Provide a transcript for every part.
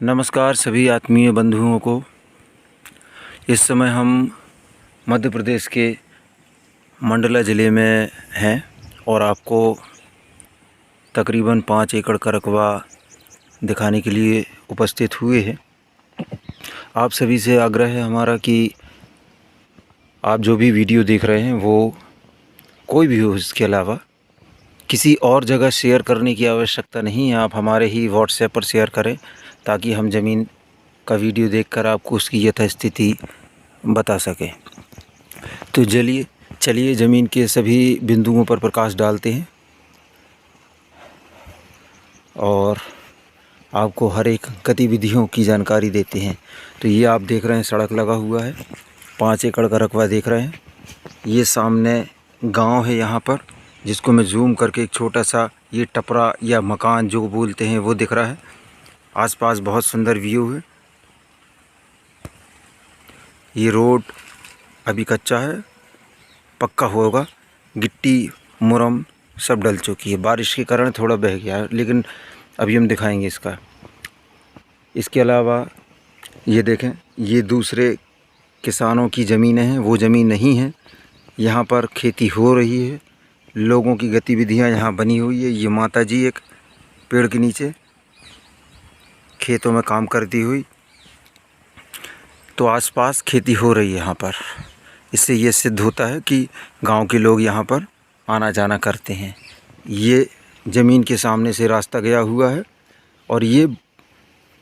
नमस्कार सभी आत्मीय बंधुओं को। इस समय हम मध्य प्रदेश के मंडला ज़िले में हैं और आपको तकरीबन 5 एकड़ का रकबा दिखाने के लिए उपस्थित हुए हैं। आप सभी से आग्रह है हमारा कि आप जो भी वीडियो देख रहे हैं वो कोई भी हो, इसके अलावा किसी और जगह शेयर करने की आवश्यकता नहीं है। आप हमारे ही व्हाट्सएप पर शेयर करें ताकि हम ज़मीन का वीडियो देखकर आपको उसकी यथास्थिति बता सकें। तो चलिए ज़मीन के सभी बिंदुओं पर प्रकाश डालते हैं और आपको हर एक गतिविधियों की जानकारी देते हैं। तो ये आप देख रहे हैं, सड़क लगा हुआ है, 5 एकड़ का रकबा देख रहे हैं। ये सामने गांव है यहाँ पर, जिसको मैं जूम करके एक छोटा सा ये टपरा या मकान जो बोलते हैं वो दिख रहा है। आसपास बहुत सुंदर व्यू है। ये रोड अभी कच्चा है, पक्का होगा। गिट्टी मुरम सब डल चुकी है, बारिश के कारण थोड़ा बह गया है, लेकिन अभी हम दिखाएंगे इसका। इसके अलावा ये देखें, ये दूसरे किसानों की ज़मीनें हैं, वो ज़मीन नहीं है। यहाँ पर खेती हो रही है, लोगों की गतिविधियाँ यहाँ बनी हुई है। ये माता जी एक पेड़ के नीचे खेतों में काम करती हुई, तो आसपास खेती हो रही है यहाँ पर। इससे ये सिद्ध होता है कि गांव के लोग यहाँ पर आना जाना करते हैं। ये ज़मीन के सामने से रास्ता गया हुआ है और ये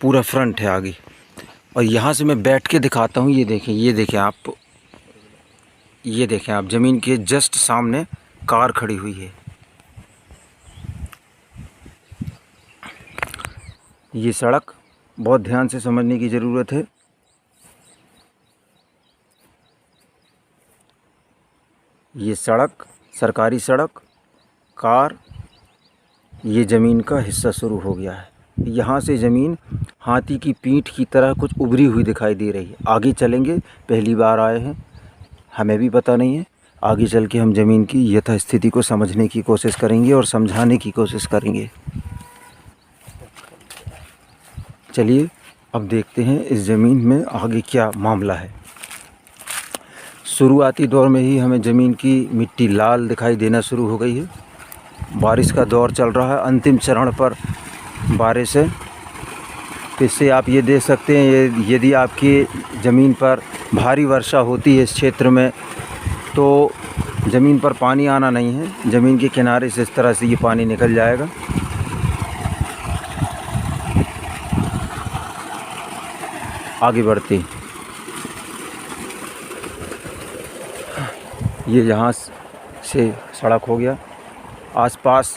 पूरा फ्रंट है आगे। और यहाँ से मैं बैठ के दिखाता हूँ। ये देखें आप ज़मीन के जस्ट सामने कार खड़ी हुई है। ये सड़क बहुत ध्यान से समझने की ज़रूरत है। ये सड़क सरकारी सड़क, कार, ये ज़मीन का हिस्सा शुरू हो गया है। यहाँ से ज़मीन हाथी की पीठ की तरह कुछ उभरी हुई दिखाई दे रही है। आगे चलेंगे, पहली बार आए हैं, हमें भी पता नहीं है। आगे चल के हम ज़मीन की यथास्थिति को समझने की कोशिश करेंगे और समझाने की कोशिश करेंगे। चलिए अब देखते हैं इस ज़मीन में आगे क्या मामला है। शुरुआती दौर में ही हमें ज़मीन की मिट्टी लाल दिखाई देना शुरू हो गई है। बारिश का दौर चल रहा है, अंतिम चरण पर बारिश है। इससे आप ये देख सकते हैं, यदि आपकी ज़मीन पर भारी वर्षा होती है इस क्षेत्र में, तो ज़मीन पर पानी आना नहीं है। ज़मीन के किनारे से इस तरह से ये पानी निकल जाएगा। आगे बढ़ते, ये यहाँ से सड़क हो गया। आसपास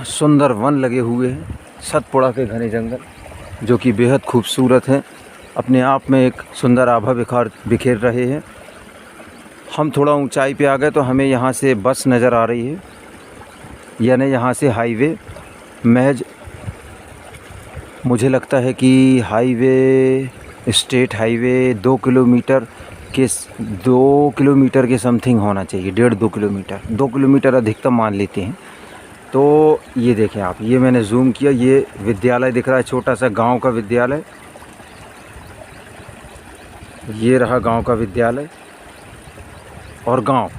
सुंदर वन लगे हुए हैं, सतपुड़ा के घने जंगल, जो कि बेहद खूबसूरत हैं, अपने आप में एक सुंदर आभा बिखेर रहे हैं। हम थोड़ा ऊंचाई पे आ गए तो हमें यहाँ से बस नज़र आ रही है, यानी यहाँ से हाईवे महज, मुझे लगता है कि हाईवे, स्टेट हाईवे 2 किलोमीटर के समथिंग होना चाहिए। 1.5-2 किलोमीटर, 2 किलोमीटर अधिकतम मान लेते हैं। तो ये देखें आप, ये मैंने जूम किया, ये विद्यालय दिख रहा है, छोटा सा गांव का विद्यालय। ये रहा गांव का विद्यालय और गांव,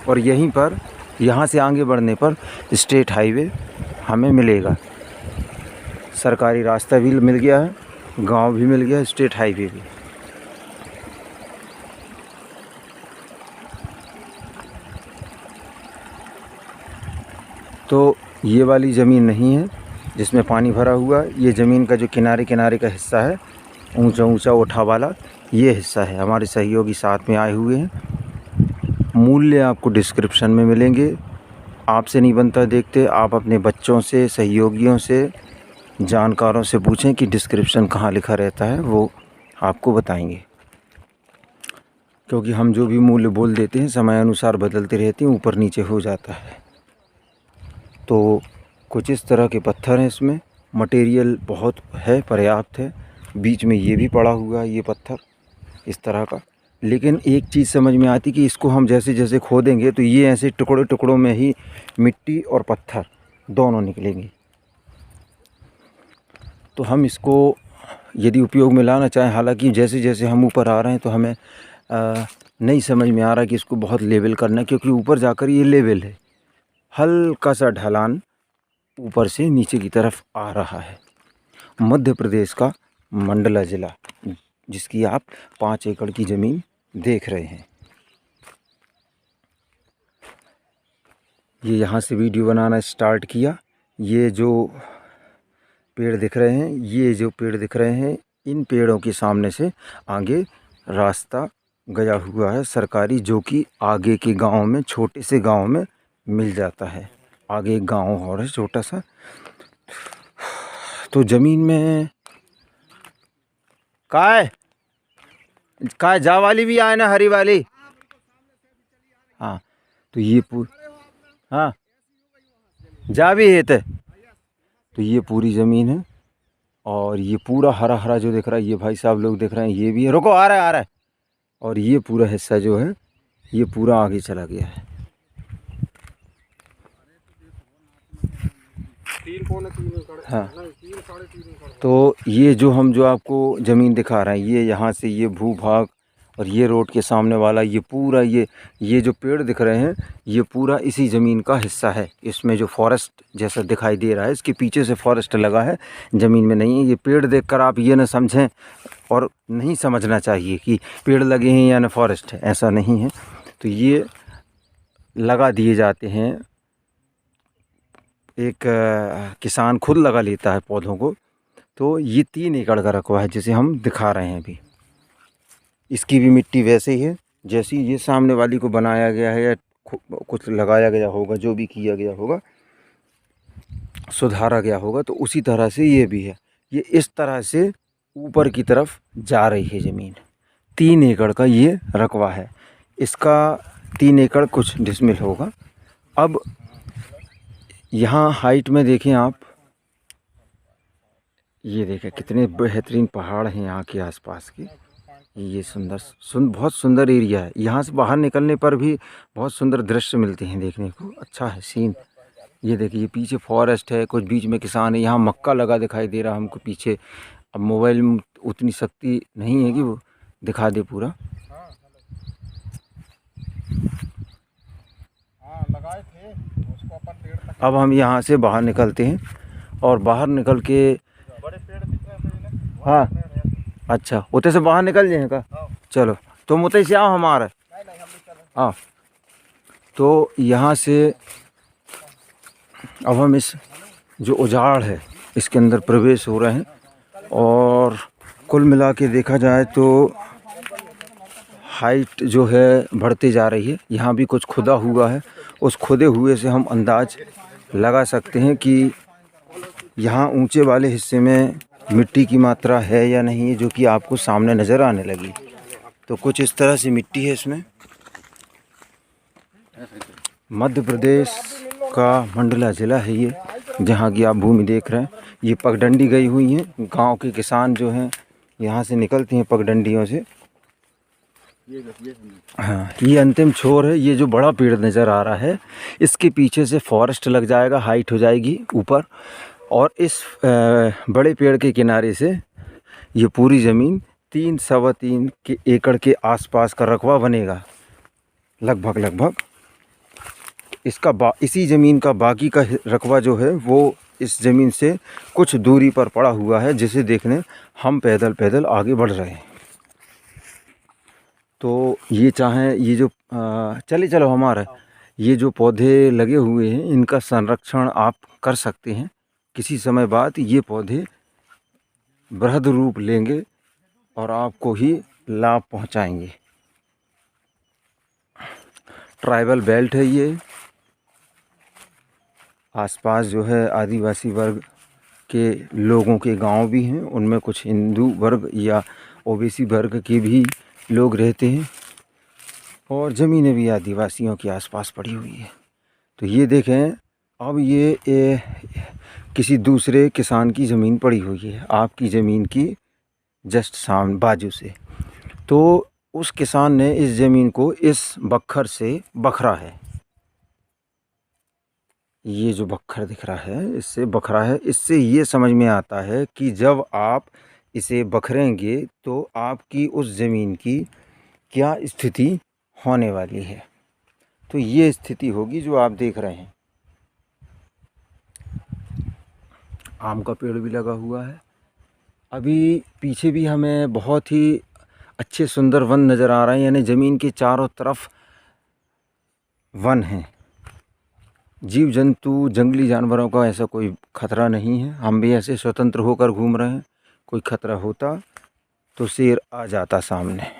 और यहीं पर, यहाँ से आगे बढ़ने पर स्टेट हाईवे हमें मिलेगा। सरकारी रास्ता भी मिल गया है, गांव भी मिल गया है, स्टेट हाईवे भी। तो ये वाली ज़मीन नहीं है जिसमें पानी भरा हुआ है। ये ज़मीन का जो किनारे किनारे का हिस्सा है, ऊंचा ऊंचा ओठा वाला, ये हिस्सा है। हमारे सहयोगी साथ में आए हुए हैं। मूल्य आपको डिस्क्रिप्शन में मिलेंगे। आपसे नहीं बनता देखते, आप अपने बच्चों से, सहयोगियों से, जानकारों से पूछें कि डिस्क्रिप्शन कहाँ लिखा रहता है, वो आपको बताएंगे। क्योंकि हम जो भी मूल्य बोल देते हैं समय अनुसार बदलते रहते हैं, ऊपर नीचे हो जाता है। तो कुछ इस तरह के पत्थर हैं इसमें, मटेरियल बहुत है, पर्याप्त है। बीच में ये भी पड़ा हुआ है, ये पत्थर इस तरह का। लेकिन एक चीज़ समझ में आती कि इसको हम जैसे जैसे खोदेंगे तो ये ऐसे टुकड़े टुकड़ों में ही मिट्टी और पत्थर दोनों निकलेंगे। तो हम इसको यदि उपयोग में लाना चाहें, हालांकि जैसे जैसे हम ऊपर आ रहे हैं तो हमें नहीं समझ में आ रहा कि इसको बहुत लेवल करना है, क्योंकि ऊपर जाकर ये लेवल है, हल्का सा ढलान ऊपर से नीचे की तरफ आ रहा है। मध्य प्रदेश का मंडला ज़िला, जिसकी आप 5 एकड़ की ज़मीन देख रहे हैं। ये यहाँ से वीडियो बनाना स्टार्ट किया। ये जो पेड़ दिख रहे हैं, ये जो पेड़ दिख रहे हैं, इन पेड़ों के सामने से आगे रास्ता गया हुआ है सरकारी, जो कि आगे के गांव में, छोटे से गांव में मिल जाता है। आगे एक गांव और है छोटा सा। तो ज़मीन में काय जा वाली भी आए ना, हरी वाली। हाँ, तो ये हाँ जा भी है तो ये पूरी ज़मीन है। और ये पूरा हरा हरा जो दिख रहा है, ये भाई साहब लोग दिख रहे हैं, ये भी है। रुको, आ रहा है। और ये पूरा हिस्सा जो है ये पूरा आगे चला गया है। 3 एकड़। हाँ, 3 साढ़े 3 एकड़। तो ये जो आपको ज़मीन दिखा रहे हैं, ये यहाँ से ये भूभाग, और ये रोड के सामने वाला ये पूरा, ये जो पेड़ दिख रहे हैं, ये पूरा इसी ज़मीन का हिस्सा है। इसमें जो फॉरेस्ट जैसा दिखाई दे रहा है, इसके पीछे से फॉरेस्ट लगा है, ज़मीन में नहीं है। ये पेड़ देखकर आप ये ना समझें, और नहीं समझना चाहिए कि पेड़ लगे हैं या ना फॉरेस्ट है, ऐसा नहीं है। तो ये लगा दिए जाते हैं, एक किसान खुद लगा लेता है पौधों को। तो ये 3 एकड़ का रकबा है जिसे हम दिखा रहे हैं अभी। इसकी भी मिट्टी वैसे ही है जैसी ये सामने वाली को बनाया गया है, या कुछ लगाया गया होगा, जो भी किया गया होगा, सुधारा गया होगा, तो उसी तरह से ये भी है। ये इस तरह से ऊपर की तरफ जा रही है ज़मीन। 3 एकड़ का ये रकबा है। इसका 3 एकड़ कुछ डिसमिल होगा। अब यहाँ हाइट में देखें आप, ये देखें कितने बेहतरीन पहाड़ हैं यहाँ के आसपास के। ये बहुत सुंदर एरिया है। यहाँ से बाहर निकलने पर भी बहुत सुंदर दृश्य मिलते हैं देखने को, अच्छा है सीन। ये देखिए, ये पीछे फॉरेस्ट है, कुछ बीच में किसान है। यहाँ मक्का लगा दिखाई दे रहा है हमको पीछे। अब मोबाइल में उतनी शक्ति नहीं है कि वो दिखा दे पूरा। लगाए थे उसको अपन पेड़ तक। अब हम यहाँ से बाहर निकलते हैं, और बाहर निकल के बड़े पेड़ दिख रहे हैं। हाँ, अच्छा, उतने से बाहर निकल जाए का। चलो, तुम उतने से आओ हमारा। हाँ, तो यहाँ से अब हम इस जो उजाड़ है इसके अंदर प्रवेश हो रहे हैं। और कुल मिला के देखा जाए तो हाइट जो है बढ़ती जा रही है। यहाँ भी कुछ खुदा हुआ है, उस खुदे हुए से हम अंदाज लगा सकते हैं कि यहाँ ऊंचे वाले हिस्से में मिट्टी की मात्रा है या नहीं है, जो कि आपको सामने नज़र आने लगी। तो कुछ इस तरह से मिट्टी है इसमें। मध्य प्रदेश का मंडला ज़िला है ये, जहाँ की आप भूमि देख रहे हैं। ये पगडंडी गई हुई है, गांव के किसान जो हैं यहाँ से निकलते हैं पगडंडियों से। हाँ, ये अंतिम छोर है। ये जो बड़ा पेड़ नज़र आ रहा है, इसके पीछे से फॉरेस्ट लग जाएगा, हाइट हो जाएगी ऊपर। और इस बड़े पेड़ के किनारे से ये पूरी ज़मीन 3 सवा 3 के एकड़ के आसपास का रकबा बनेगा लगभग। इसका इसी ज़मीन का बाकी का रकबा जो है वो इस ज़मीन से कुछ दूरी पर पड़ा हुआ है, जिसे देखने हम पैदल आगे बढ़ रहे हैं। तो ये चाहें, ये जो चलो हमारा ये जो पौधे लगे हुए हैं, इनका संरक्षण आप कर सकते हैं। किसी समय बाद ये पौधे बृहद रूप लेंगे और आपको ही लाभ पहुंचाएंगे। ट्राइबल बेल्ट है ये। आसपास जो है आदिवासी वर्ग के लोगों के गांव भी हैं, उनमें कुछ हिंदू वर्ग या ओबीसी वर्ग के भी लोग रहते हैं, और ज़मीनें भी आदिवासियों के आसपास पड़ी हुई है। तो ये देखें, अब ये किसी दूसरे किसान की ज़मीन पड़ी हुई है, आपकी ज़मीन की जस्ट सामने बाजू से। तो उस किसान ने इस ज़मीन को इस बखर से बखरा है। ये जो बखर दिख रहा है, इससे बखरा है, इससे ये समझ में आता है कि जब आप इसे बखरेंगे तो आपकी उस ज़मीन की क्या स्थिति होने वाली है। तो ये स्थिति होगी जो आप देख रहे हैं। आम का पेड़ भी लगा हुआ है। अभी पीछे भी हमें बहुत ही अच्छे सुंदर वन नज़र आ रहे हैं, यानी ज़मीन के चारों तरफ वन हैं। जीव जंतु, जंगली जानवरों का ऐसा कोई ख़तरा नहीं है। हम भी ऐसे स्वतंत्र होकर घूम रहे हैं। कोई ख़तरा होता तो शेर आ जाता सामने।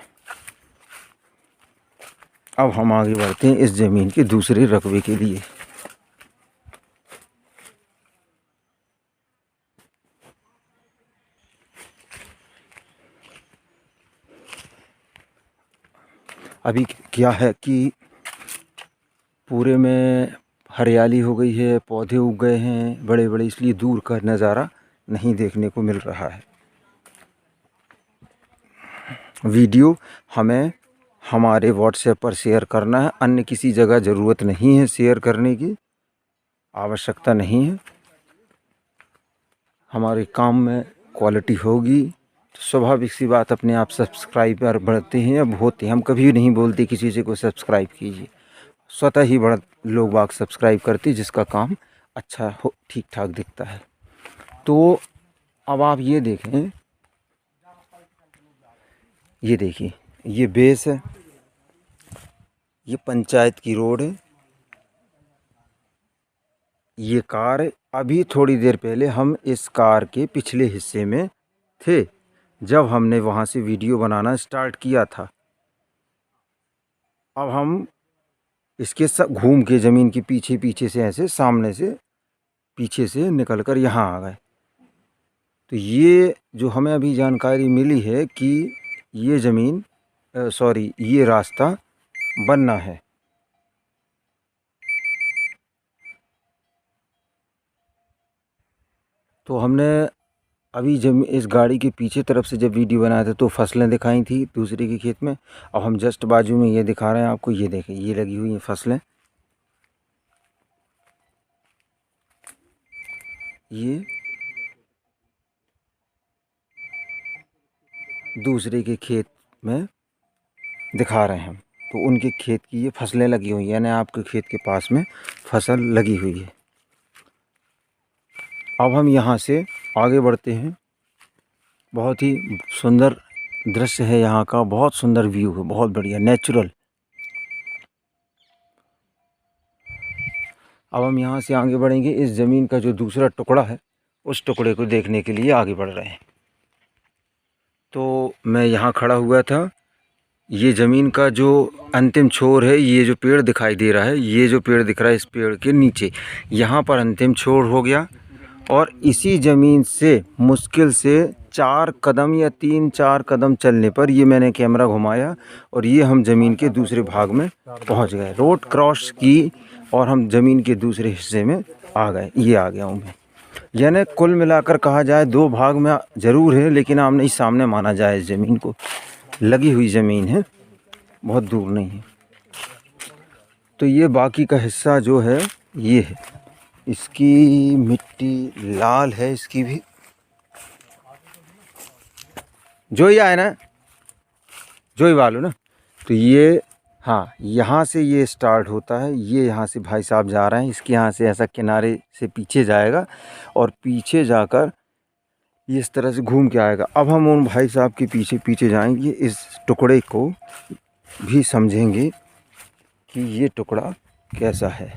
अब हम आगे बढ़ते हैं इस ज़मीन के दूसरे रकबे के लिए। अभी क्या है कि पूरे में हरियाली हो गई है, पौधे उग गए हैं बड़े बड़े, इसलिए दूर का नज़ारा नहीं देखने को मिल रहा है। वीडियो हमें हमारे व्हाट्सएप पर शेयर करना है, अन्य किसी जगह ज़रूरत नहीं है शेयर करने की, आवश्यकता नहीं है। हमारे काम में क्वालिटी होगी तो स्वाभाविक सी बात अपने आप सब्सक्राइबर बढ़ते हैं। अब होते हैं, हम कभी नहीं बोलते किसी से को सब्सक्राइब कीजिए, स्वतः ही बढ़ लोग बाग सब्सक्राइब करते जिसका काम अच्छा हो, ठीक ठाक दिखता है। तो अब आप ये देखें, ये देखिए, ये बेस है, ये पंचायत की रोड है, ये कार है। अभी थोड़ी देर पहले हम इस कार के पिछले हिस्से में थे जब हमने वहाँ से वीडियो बनाना स्टार्ट किया था। अब हम इसके घूम के ज़मीन के पीछे पीछे से ऐसे सामने से पीछे से निकल कर यहाँ आ गए। तो ये जो हमें अभी जानकारी मिली है कि ये ज़मीन ये रास्ता बनना है। तो हमने अभी जब इस गाड़ी के पीछे तरफ से जब वीडियो बनाया था तो फसलें दिखाई थी दूसरे के खेत में। अब हम जस्ट बाजू में ये दिखा रहे हैं आपको, ये देखें, ये लगी हुई हैं फसलें। ये दूसरे के खेत में दिखा रहे हैं हम, तो उनके खेत की ये फसलें लगी हुई हैं, यानी आपके खेत के पास में फसल लगी हुई है। अब हम यहाँ से आगे बढ़ते हैं। बहुत ही सुंदर दृश्य है यहाँ का, बहुत सुंदर व्यू है, बहुत बढ़िया नेचुरल। अब हम यहाँ से आगे बढ़ेंगे, इस ज़मीन का जो दूसरा टुकड़ा है उस टुकड़े को देखने के लिए आगे बढ़ रहे हैं। तो मैं यहाँ खड़ा हुआ था, ये ज़मीन का जो अंतिम छोर है, ये जो पेड़ दिखाई दे रहा है, ये जो पेड़ दिख रहा है, इस पेड़ के नीचे यहाँ पर अंतिम छोर हो गया। और इसी ज़मीन से मुश्किल से 4 कदम या 3-4 कदम चलने पर ये मैंने कैमरा घुमाया और ये हम ज़मीन के दूसरे भाग में पहुंच गए। रोड क्रॉस की और हम ज़मीन के दूसरे हिस्से में आ गए। ये आ गया हूँ मैं, यानी कुल मिलाकर कहा जाए 2 भाग में ज़रूर है, लेकिन आमने ही सामने माना जाए इस ज़मीन को, लगी हुई ज़मीन है, बहुत दूर नहीं है। तो ये बाकी का हिस्सा जो है ये है, इसकी मिट्टी लाल है, इसकी भी जो ही आए ना, जो ही वालू ना। तो ये हाँ, यहाँ से ये स्टार्ट होता है, ये यहाँ से भाई साहब जा रहे हैं, इसके यहाँ से ऐसा किनारे से पीछे जाएगा और पीछे जाकर ये इस तरह से घूम के आएगा। अब हम उन भाई साहब के पीछे पीछे जाएंगे, इस टुकड़े को भी समझेंगे कि ये टुकड़ा कैसा है।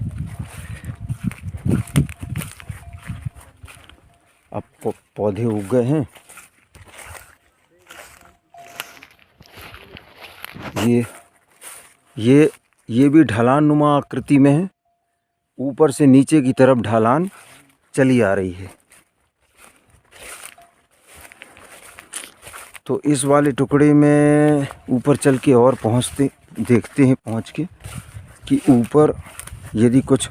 अब पौधे उग गए हैं, ये भी ढलान नुमा आकृति में है, ऊपर से नीचे की तरफ ढलान चली आ रही है। तो इस वाले टुकड़े में ऊपर चल के और देखते हैं पहुंच के कि ऊपर यदि कुछ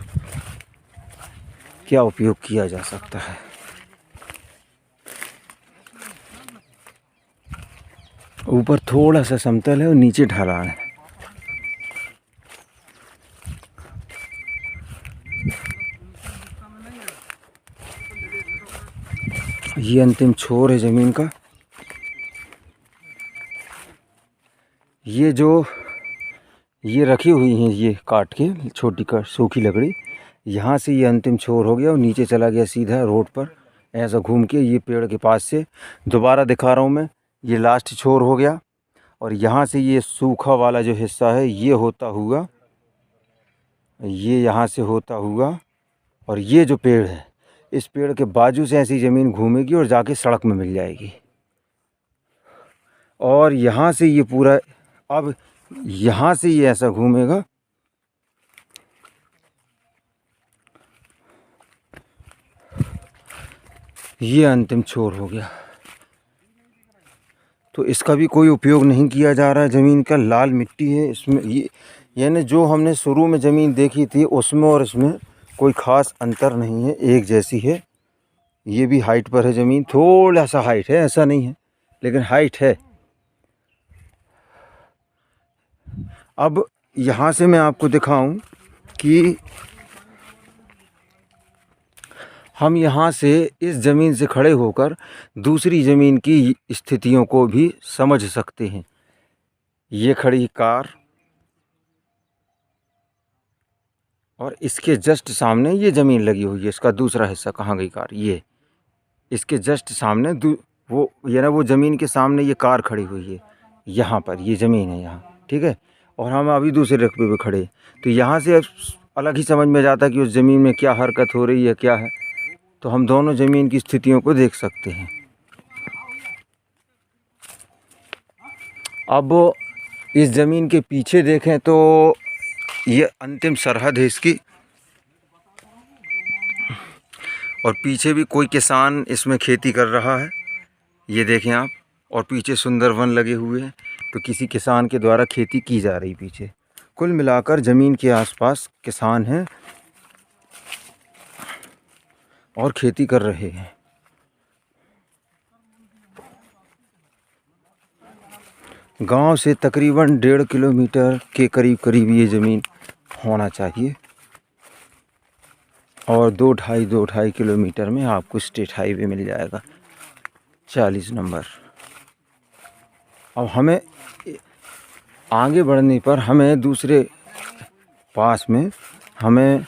क्या उपयोग किया जा सकता है। ऊपर थोड़ा सा समतल है और नीचे ढलान है। ये अंतिम छोर है ज़मीन का। ये रखी हुई हैं ये काट के छोटी सूखी लकड़ी, यहाँ से ये अंतिम छोर हो गया और नीचे चला गया सीधा रोड पर ऐसा घूम के। ये पेड़ के पास से दोबारा दिखा रहा हूँ मैं, ये लास्ट छोर हो गया और यहाँ से ये सूखा वाला जो हिस्सा है ये होता हुआ, ये यहाँ से होता हुआ और ये जो पेड़ है इस पेड़ के बाजू से ऐसी ज़मीन घूमेगी और जाके सड़क में मिल जाएगी। और यहाँ से ये पूरा, अब यहाँ से ये ऐसा घूमेगा, ये अंतिम छोर हो गया। तो इसका भी कोई उपयोग नहीं किया जा रहा है। ज़मीन का लाल मिट्टी है इसमें, ये यानी जो हमने शुरू में ज़मीन देखी थी उसमें और इसमें कोई ख़ास अंतर नहीं है, एक जैसी है। ये भी हाइट पर है ज़मीन, थोड़ा सा हाइट है, ऐसा नहीं है लेकिन हाइट है। अब यहाँ से मैं आपको दिखाऊं कि हम यहाँ से इस ज़मीन से खड़े होकर दूसरी ज़मीन की स्थितियों को भी समझ सकते हैं। ये खड़ी कार और इसके जस्ट सामने ये ज़मीन लगी हुई है, इसका दूसरा हिस्सा कहाँ गई कार, ये इसके जस्ट सामने वो ये ना वो ज़मीन के सामने ये कार खड़ी हुई है, यहाँ पर ये ज़मीन है यहाँ, ठीक है। और हम अभी दूसरे रकबे पे खड़े, तो यहाँ से अलग ही समझ में जाता है कि उस ज़मीन में क्या हरकत हो रही है, क्या है। तो हम दोनों ज़मीन की स्थितियों को देख सकते हैं। अब इस ज़मीन के पीछे देखें तो ये अंतिम सरहद है इसकी, और पीछे भी कोई किसान इसमें खेती कर रहा है, ये देखें आप। और पीछे सुंदर वन लगे हुए हैं, तो किसी किसान के द्वारा खेती की जा रही पीछे। कुल मिलाकर ज़मीन के आसपास किसान हैं और खेती कर रहे हैं। गांव से तकरीबन 1.5 किलोमीटर के करीब ये ज़मीन होना चाहिए और 2-2.5 किलोमीटर में आपको स्टेट हाईवे मिल जाएगा 40 नंबर। अब हमें आगे बढ़ने पर हमें दूसरे पास में हमें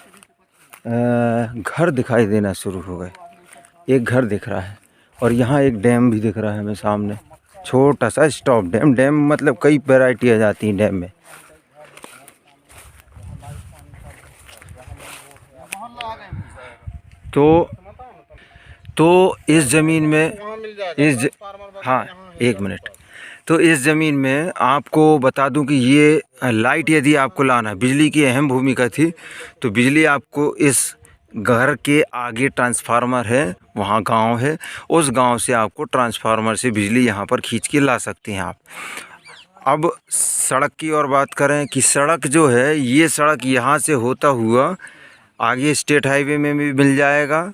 घर दिखाई देना शुरू हो गए। एक घर दिख रहा है और यहाँ एक डैम भी दिख रहा है हमें सामने, छोटा सा स्टॉप डैम। डैम मतलब कई वैरायटी आ जाती हैं डैम में। तो इस ज़मीन में हाँ एक मिनट, तो इस ज़मीन में आपको बता दूं कि ये लाइट यदि आपको लाना, बिजली की अहम भूमिका थी, तो बिजली आपको इस घर के आगे ट्रांसफार्मर है, वहाँ गांव है, उस गांव से आपको ट्रांसफार्मर से बिजली यहाँ पर खींच के ला सकते हैं आप। अब सड़क की और बात करें कि सड़क जो है, ये सड़क यहाँ से होता हुआ आगे स्टेट हाईवे में भी मिल जाएगा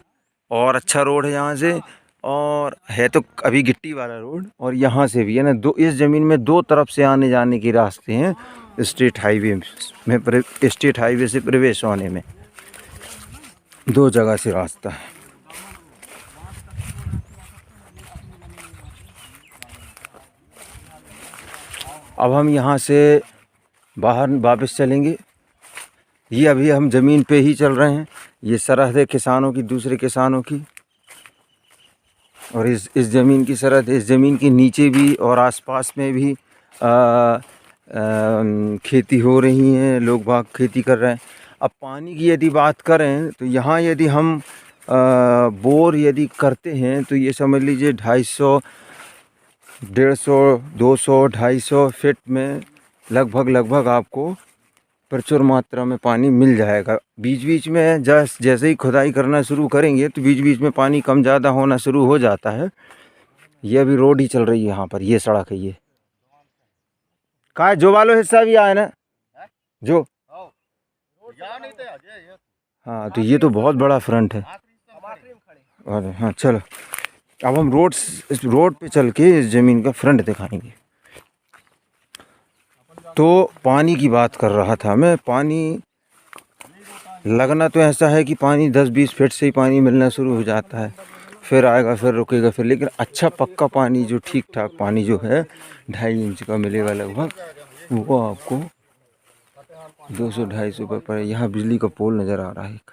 और अच्छा रोड है यहाँ से, और है तो अभी गिट्टी वाला रोड, और यहाँ से भी है ना, इस ज़मीन में 2 तरफ से आने जाने के रास्ते हैं स्टेट हाईवे में। स्टेट हाईवे से प्रवेश होने में 2 जगह से रास्ता है। अब हम यहाँ से बाहर वापस चलेंगे। ये अभी हम ज़मीन पे ही चल रहे हैं। ये सरहद है किसानों की, दूसरे किसानों की, और इस ज़मीन की सरहद है। इस ज़मीन के नीचे भी और आसपास में भी खेती हो रही है, लोग बाग खेती कर रहे हैं। अब पानी की यदि बात करें तो यहाँ यदि हम बोर यदि करते हैं तो ये समझ लीजिए 250, 150, 200, 250 फीट में लगभग आपको प्रचुर मात्रा में पानी मिल जाएगा। बीच बीच में जैसे ही खुदाई करना शुरू करेंगे तो बीच बीच में पानी कम ज़्यादा होना शुरू हो जाता है। ये अभी रोड ही चल रही है यहाँ पर, ये सड़क है। ये कहाँ जो वालो हिस्सा भी आया ना जो, हाँ तो ये तो बहुत बड़ा फ्रंट है। और हाँ चलो अब हम रोड पे चल के इस ज़मीन का फ्रंट दिखाएंगे। तो पानी की बात कर रहा था मैं। पानी लगना तो ऐसा है कि पानी 10-20 फीट से ही पानी मिलना शुरू हो जाता है, फिर आएगा, फिर रुकेगा, फिर। लेकिन अच्छा पक्का पानी जो ठीक ठाक पानी जो है 2.5 इंच का मिलेगा लगभग, वो आपको 200-250 रुपये पर। यहाँ बिजली का पोल नज़र आ रहा है एक।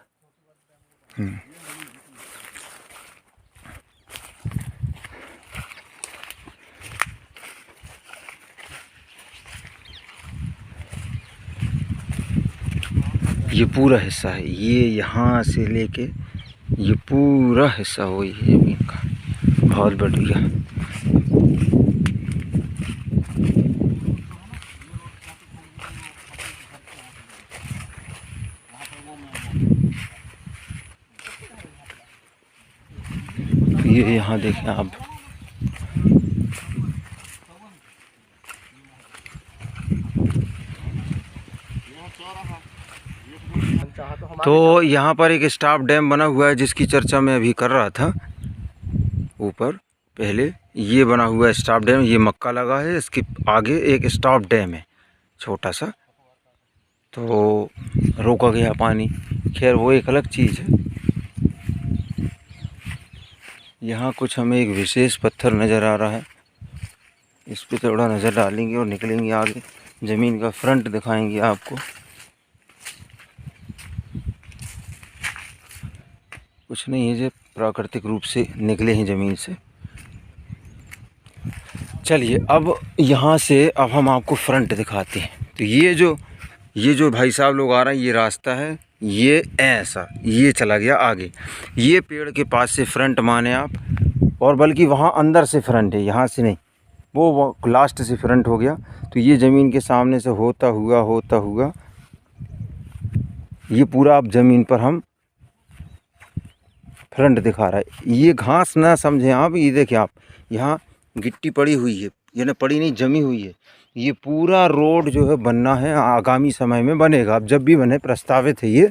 ये पूरा हिस्सा है, ये यहाँ से लेके ये पूरा हिस्सा वही है ज़मीन का। बहुत बढ़िया। ये यहाँ देखें आप, तो यहाँ पर एक स्टाफ डैम बना हुआ है जिसकी चर्चा मैं अभी कर रहा था। ऊपर पहले ये बना हुआ है स्टाफ डैम, ये मक्का लगा है, इसके आगे एक स्टाफ डैम है छोटा सा, तो रोका गया पानी। खैर वो एक अलग चीज़ है। यहाँ कुछ हमें एक विशेष पत्थर नज़र आ रहा है, इस पे थोड़ा नज़र डालेंगे और निकलेंगे आगे। ज़मीन का फ्रंट दिखाएंगे आपको। कुछ नहीं है, जो प्राकृतिक रूप से निकले हैं ज़मीन से। चलिए अब यहाँ से अब हम आपको फ्रंट दिखाते हैं। तो ये जो भाई साहब लोग आ रहे हैं, ये रास्ता है, ये ऐसा ये चला गया आगे, ये पेड़ के पास से फ्रंट माने आप, और बल्कि वहाँ अंदर से फ्रंट है, यहाँ से नहीं, वो लास्ट से फ्रंट हो गया। तो ये ज़मीन के सामने से होता हुआ ये पूरा अब ज़मीन पर हम फ्रंट दिखा रहा है। ये घास ना समझें आप, ये देखिए आप, यहाँ गिट्टी पड़ी हुई है, ये ना पड़ी नहीं, जमी हुई है। ये पूरा रोड जो है बनना है, आगामी समय में बनेगा। अब जब भी बने, प्रस्तावित है, ये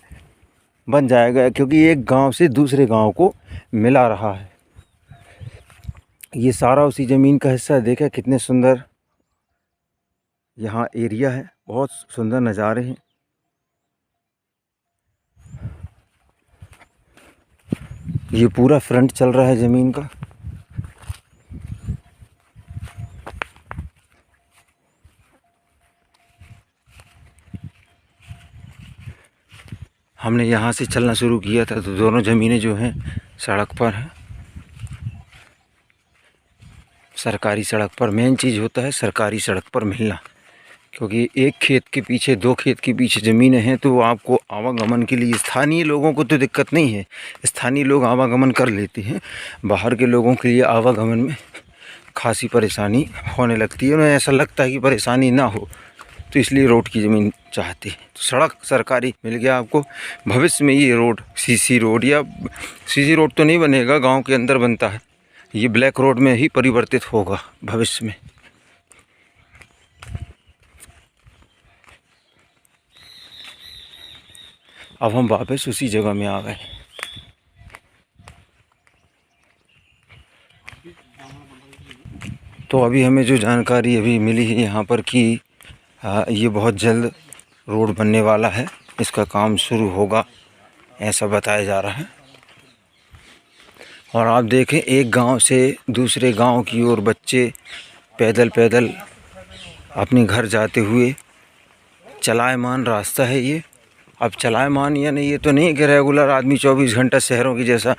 बन जाएगा, क्योंकि एक गांव से दूसरे गांव को मिला रहा है। ये सारा उसी ज़मीन का हिस्सा है। देखा कितने सुंदर यहाँ एरिया है, बहुत सुंदर नज़ारे हैं। ये पूरा फ्रंट चल रहा है ज़मीन का। हमने यहाँ से चलना शुरू किया था, तो दोनों ज़मीनें जो हैं सड़क पर हैं, सरकारी सड़क पर। मेन चीज़ होता है सरकारी सड़क पर मिलना, क्योंकि एक खेत के पीछे, 2 खेत के पीछे ज़मीनें हैं, तो आपको आवागमन के लिए, स्थानीय लोगों को तो दिक्कत नहीं है, स्थानीय लोग आवागमन कर लेते हैं। बाहर के लोगों के लिए आवागमन में खासी परेशानी होने लगती है। उन्हें ऐसा लगता है कि परेशानी ना हो, तो इसलिए रोड की ज़मीन चाहते हैं। तो सड़क सरकारी मिल गया आपको। भविष्य में ये रोड सीसी रोड, या सीसी रोड तो नहीं बनेगा, गांव के अंदर बनता है, ये ब्लैक रोड में ही परिवर्तित होगा भविष्य में। अब हम वापस उसी जगह में आ गए। तो अभी हमें जो जानकारी अभी मिली है यहाँ पर कि ये बहुत जल्द रोड बनने वाला है, इसका काम शुरू होगा, ऐसा बताया जा रहा है। और आप देखें, एक गांव से दूसरे गांव की ओर बच्चे पैदल पैदल अपने घर जाते हुए, चलायमान रास्ता है ये। अब चलायमान यानी ये तो नहीं कि रेगुलर आदमी 24 घंटा शहरों की जैसा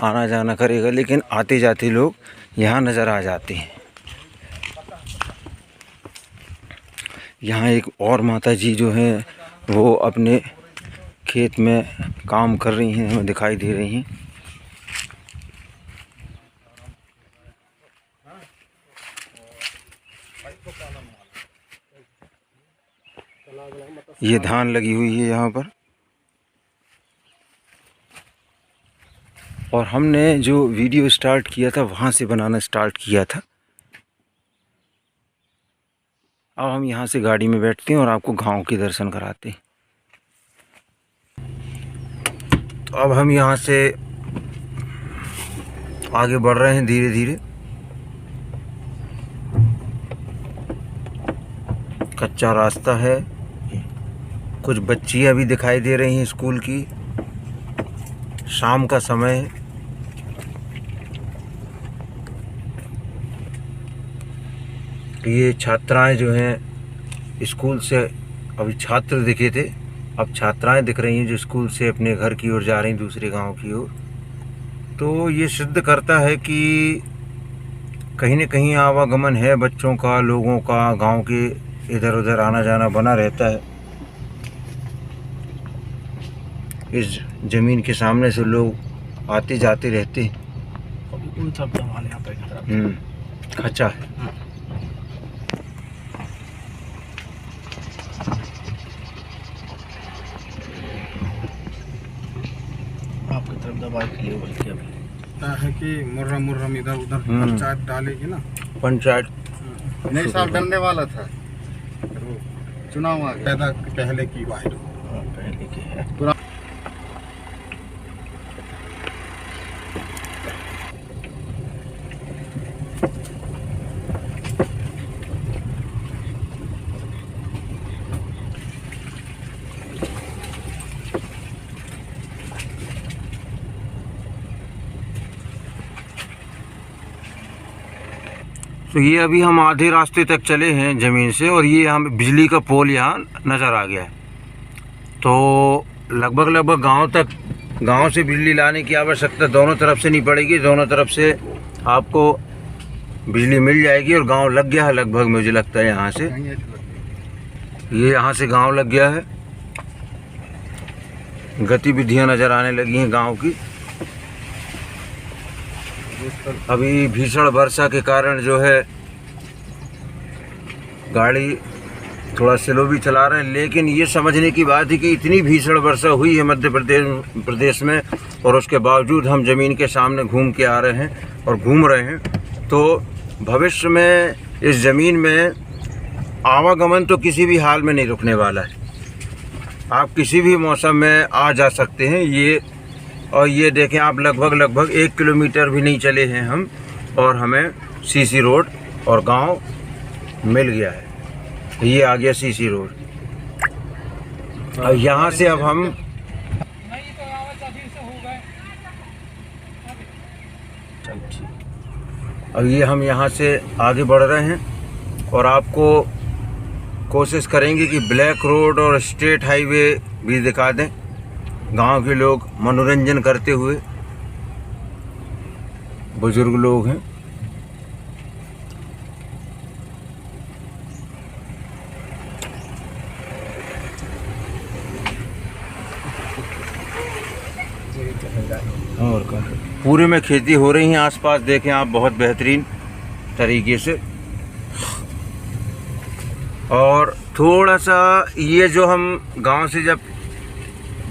आना जाना करेगा, लेकिन आते जाते लोग यहाँ नज़र आ जाते हैं। यहाँ एक और माता जी जो हैं, वो अपने खेत में काम कर रही हैं, हमें दिखाई दे रही हैं। ये धान लगी हुई है यहाँ पर। और हमने जो वीडियो स्टार्ट किया था, वहाँ से बनाना स्टार्ट किया था। अब हम यहाँ से गाड़ी में बैठते हैं और आपको गांव के दर्शन कराते हैं। तो अब हम यहाँ से आगे बढ़ रहे हैं धीरे धीरे। कच्चा रास्ता है, कुछ बच्चियाँ भी दिखाई दे रही हैं स्कूल की। शाम का समय है, ये छात्राएं जो हैं स्कूल से, अभी छात्र दिखे थे, अब छात्राएं दिख रही हैं जो स्कूल से अपने घर की ओर जा रही हैं, दूसरे गांव की ओर। तो ये सिद्ध करता है कि कहीं न कहीं आवागमन है बच्चों का, लोगों का, गांव के इधर उधर आना जाना बना रहता है। इस ज़मीन के सामने से लोग आते जाते रहते हैं। खचा है। आपकी तरफ दवाई के लिए बोल के अभी है कि मुर्रम इधर उधर पंचायत डालेगी ना। पंचायत नहीं साल डलने वाला था, चुनाव आ गया। पैदा पहले की बात पहले की है। तो ये अभी हम आधे रास्ते तक चले हैं ज़मीन से, और ये हमें बिजली का पोल यहाँ नज़र आ गया है। तो लगभग गांव से बिजली लाने की आवश्यकता दोनों तरफ से नहीं पड़ेगी, दोनों तरफ से आपको बिजली मिल जाएगी। और गांव लग गया है लगभग, मुझे लगता है यहाँ से, ये यहाँ से गांव लग गया है। गतिविधियाँ नज़र आने लगी हैं गांव की। अभी भीषण वर्षा के कारण जो है गाड़ी थोड़ा स्लो भी चला रहे हैं, लेकिन ये समझने की बात है कि इतनी भीषण वर्षा हुई है मध्य प्रदेश में, और उसके बावजूद हम ज़मीन के सामने घूम के आ रहे हैं और घूम रहे हैं। तो भविष्य में इस ज़मीन में आवागमन तो किसी भी हाल में नहीं रुकने वाला है। आप किसी भी मौसम में आ जा सकते हैं। और ये देखें आप, लगभग 1 किलोमीटर भी नहीं चले हैं हम, और हमें सीसी रोड और गांव मिल गया है। ये आ गया सीसी रोड। अब यहाँ से अब हम हम यहाँ से आगे बढ़ रहे हैं, और आपको कोशिश करेंगे कि ब्लैक रोड और स्टेट हाईवे भी दिखा दें। गांव के लोग मनोरंजन करते हुए, बुजुर्ग लोग हैं। और क्या, पूरे में खेती हो रही है आसपास, देखें आप, बहुत बेहतरीन तरीके से। और थोड़ा सा ये जो हम गांव से जब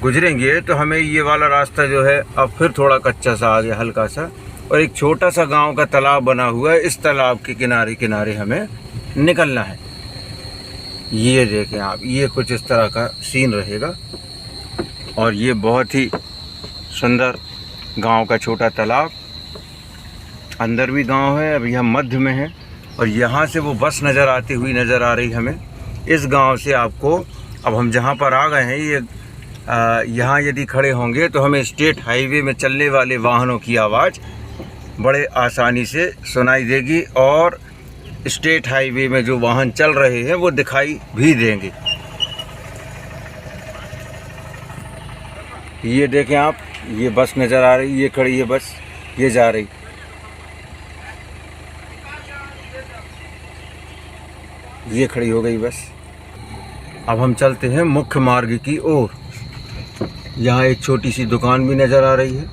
गुजरेंगे तो हमें ये वाला रास्ता जो है अब फिर थोड़ा कच्चा सा आ गया, हल्का सा, और एक छोटा सा गांव का तालाब बना हुआ है। इस तालाब के किनारे किनारे हमें निकलना है। ये देखें आप, ये कुछ इस तरह का सीन रहेगा, और ये बहुत ही सुंदर गांव का छोटा तालाब। अंदर भी गांव है, अभी हम मध्य में हैं, और यहाँ से वो बस नज़र आती हुई नज़र आ रही हमें। इस गांव से आपको, अब हम जहाँ पर आ गए हैं, ये यहाँ यदि खड़े होंगे तो हमें स्टेट हाईवे में चलने वाले वाहनों की आवाज़ बड़े आसानी से सुनाई देगी, और स्टेट हाईवे में जो वाहन चल रहे हैं वो दिखाई भी देंगे। ये देखें आप, ये बस नज़र आ रही, ये खड़ी है बस, ये जा रही। ये खड़ी हो गई बस। अब हम चलते हैं मुख्य मार्ग की ओर। यहाँ एक छोटी सी दुकान भी नज़र आ रही है।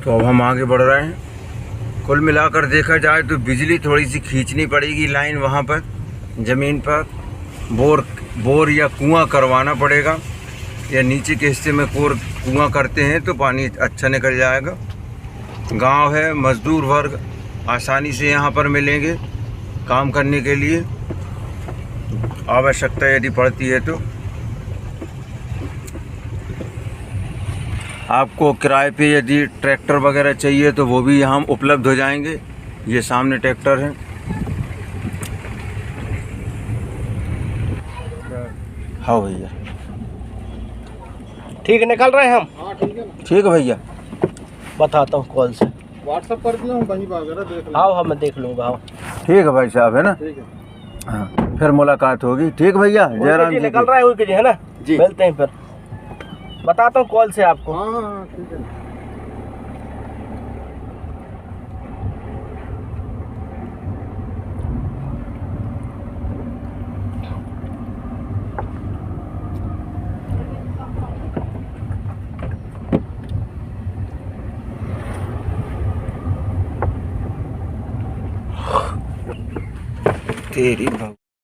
तो अब हम आगे बढ़ रहे हैं। कुल मिलाकर देखा जाए तो बिजली थोड़ी सी खींचनी पड़ेगी लाइन वहाँ पर ज़मीन पर, बोर या कुआं करवाना पड़ेगा, या नीचे के हिस्से में कुआं करते हैं तो पानी अच्छा निकल जाएगा। गांव है, मज़दूर वर्ग आसानी से यहाँ पर मिलेंगे काम करने के लिए, आवश्यकता यदि पड़ती है तो। आपको किराए पे यदि ट्रैक्टर वगैरह चाहिए तो वो भी यहाँ उपलब्ध हो जाएंगे। ये सामने ट्रैक्टर है। हाँ भैया, ठीक निकल रहे हैं हम। हाँ ठीक है ना। ठीक है भैया, बताता हूँ कॉल से। व्हाट्सएप कर दिया हूँ, वहीं वगैरह देख लो। हाँ हाँ मैं देख लूँगा। हाँ ठीक है भाई साहब, है ना। ठीक है। हाँ, फिर मुलाकात होगी। ठीक भैया, जयराम जी निकल की। रहा है उनके जी, है ना जी। मिलते हैं फिर, बताता हूँ कॉल से आपको। हाँ हाँ ठीक है। तेरी